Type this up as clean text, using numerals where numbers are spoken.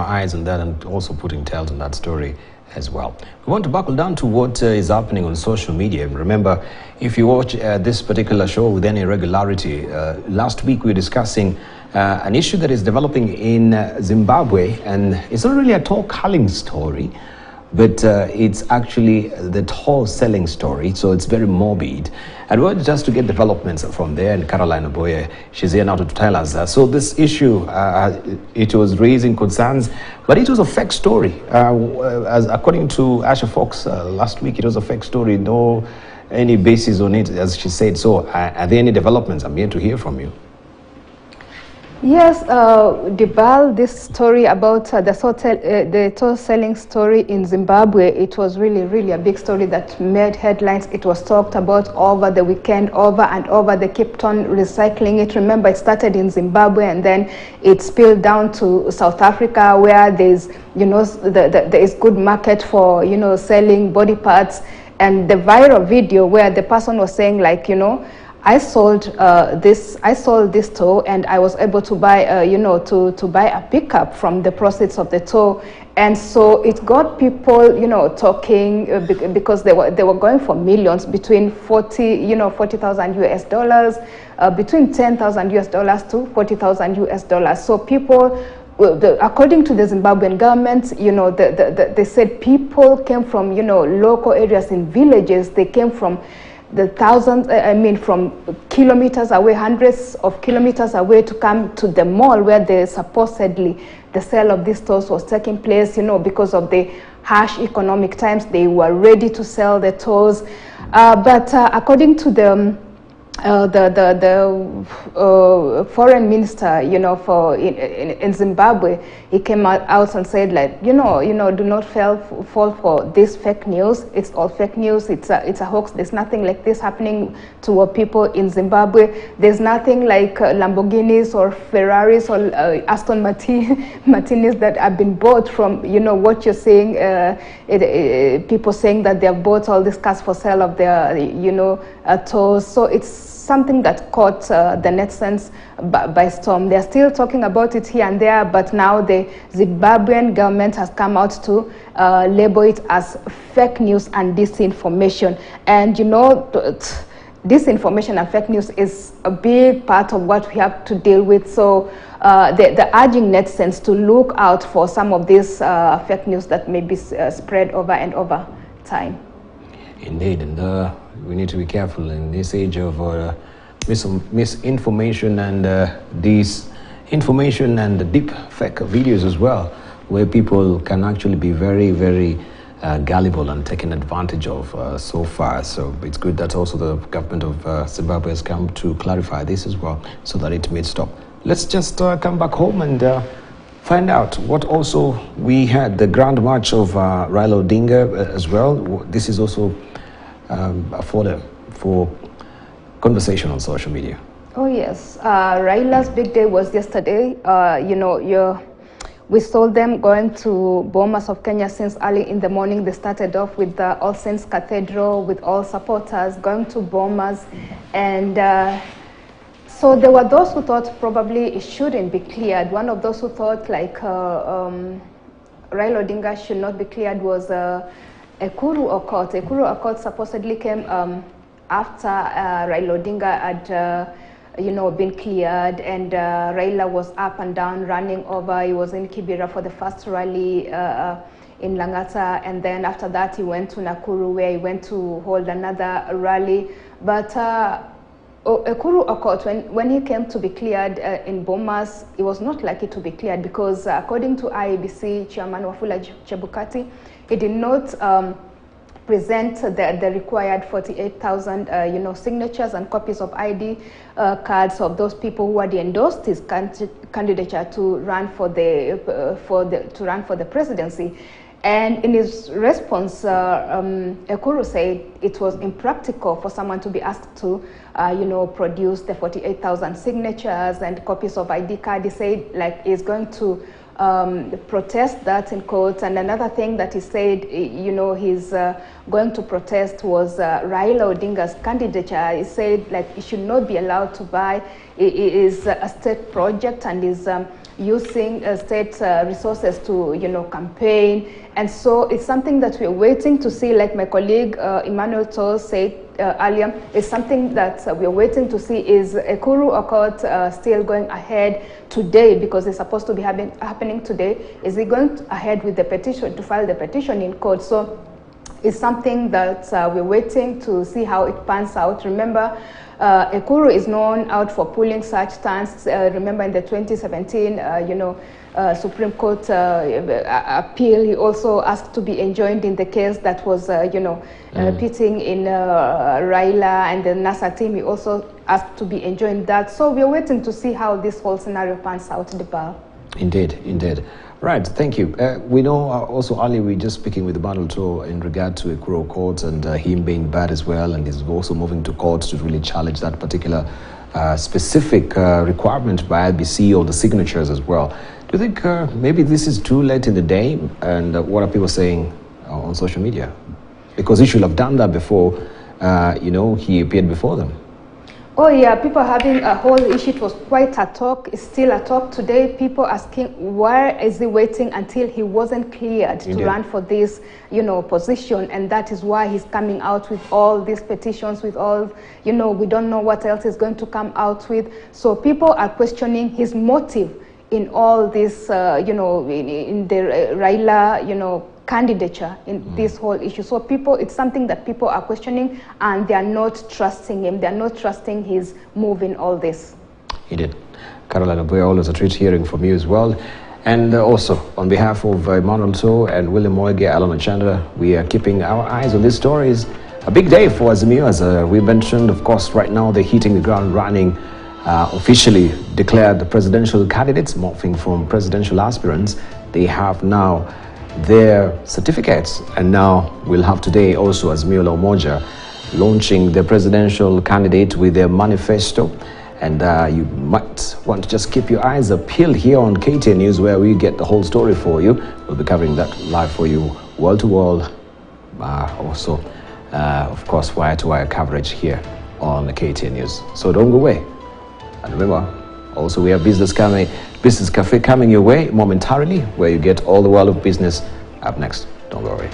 our eyes on that and also putting tails on that story as well. We want to buckle down to what is happening on social media. Remember, if you watch this particular show with any regularity, last week we were discussing an issue that is developing in Zimbabwe, and it's not really a tall culling story, but it's actually the tall selling story, so it's very morbid. And we want just to get developments from there, and Caroline Oboye, she's here now to tell us. So this issue, it was raising concerns, but it was a fake story. As according to Asha Fox last week, it was a fake story, no any basis on it, as she said. So are there any developments? I'm here to hear from you. Yes, Dibal, this story about the toll selling story in Zimbabwe, it was really a big story that made headlines. It was talked about over the weekend, over and over. They kept on recycling it. Remember, it started in Zimbabwe and then it spilled down to South Africa, where there's, there is good market for, selling body parts. And the viral video where the person was saying, like, I sold this tow, and I was able to buy, to buy a pickup from the proceeds of the tow, and so it got people, talking because they were going for millions, between 40,000 US dollars, between 10,000 US dollars to 40,000 US dollars. So people. According to the Zimbabwean government, they said people came from, local areas in villages. They came from the thousands, from kilometers away, hundreds of kilometers away, to come to the mall where supposedly the sale of these toys was taking place, because of the harsh economic times. They were ready to sell the toys. But according to the foreign minister, in Zimbabwe, he came out and said, like, do not fall for this fake news. It's all fake news. It's a hoax. There's nothing like this happening to our people in Zimbabwe. There's nothing like Lamborghinis or Ferraris or Aston Martinis that have been bought from, what you're saying, people saying that they have bought all these cars for sale of their, toys. So it's something that caught the netizens by storm. They're still talking about it here and there, but now the Zimbabwean government has come out to label it as fake news and disinformation. And disinformation and fake news is a big part of what we have to deal with. So they're urging netizens to look out for some of this fake news that may be spread over and over time. Indeed, and we need to be careful in this age of misinformation and disinformation and deep fake videos as well, where people can actually be very gullible and taken advantage of so far. So it's good that also the government of Zimbabwe has come to clarify this as well, so that it may stop. Let's just come back home and find out what also we had, the grand march of Raila Odinga as well. This is also for conversation on social media. Oh yes, Raila's big day was yesterday. We saw them going to Bomas of Kenya since early in the morning. They started off with the All Saints Cathedral with all supporters going to Bomas, and so there were those who thought probably it shouldn't be cleared. One of those who thought like Raila Odinga should not be cleared was Ekuru Aukot. Ekuru Aukot supposedly came after Raila Odinga had been cleared, and Raila was up and down, running over. He was in Kibera for the first rally in Langata, and then after that he went to Nakuru, where he went to hold another rally. But Ekuru Aukot, when he came to be cleared in Bomas, it was not likely to be cleared because according to IEBC Chairman Wafula Chebukati, he did not present the required 48,000 signatures and copies of ID cards of those people who had endorsed his candidature to run for the presidency. And in his response, Ekuru said it was impractical for someone to be asked to, produce the 48,000 signatures and copies of ID card. He said, like, he's going to protest that in court. And another thing that he said, he's going to protest was Raila Odinga's candidature. He said, like, he should not be allowed to buy. It is a state project and is using state resources to, campaign. And so it's something that we're waiting to see, like my colleague Emmanuel Toll said earlier, it's something that we're waiting to see. Is Ekuru Aukot still going ahead today, because it's supposed to be happening today? Is he going ahead with the petition, to file the petition in court? So it's something that we're waiting to see how it pans out. Remember, Ekuru is known out for pulling such stunts. Remember in the 2017, Supreme Court appeal, he also asked to be enjoined in the case that was, pitting in Raila and the NASA team. He also asked to be enjoined that. So we're waiting to see how this whole scenario pans out, Debal. Indeed, indeed. Right, thank you. We know also earlier we were just speaking with Emmanuel Toll in regard to Ekuru Aukot and him being bad as well, and he's also moving to court to really challenge that particular specific requirement by IBC or the signatures as well. Do you think maybe this is too late in the day, and what are people saying on social media? Because he should have done that before, he appeared before them. Oh yeah, people having a whole issue. It was quite a talk. It's still a talk today. People asking, why is he waiting until he wasn't cleared to run for this, position? And that is why he's coming out with all these petitions, with all, we don't know what else he's going to come out with. So people are questioning his motive in all this, in the Raila, candidature in this whole issue. So it's something that people are questioning, and they are not trusting him. They are not trusting his move in all this. He did. Caroline Abuya, always a treat hearing from you as well. And also, on behalf of Emmanuel Toll and William Moige, Alana Chandra, we are keeping our eyes on these stories. A big day for Azimio, as we mentioned. Of course, right now they're hitting the ground running. Officially declared the presidential candidates, morphing from presidential aspirants. They have now their certificates, and now we'll have today also Azimio La Umoja launching their presidential candidate with their manifesto. And you might want to just keep your eyes peeled here on KTN News, where we get the whole story for you. We'll be covering that live for you, wall to wall, also of course wire-to-wire coverage here on the KTN News. So don't go away. And remember, also we have Business Cafe coming your way momentarily, where you get all the world of business up next. Don't go away.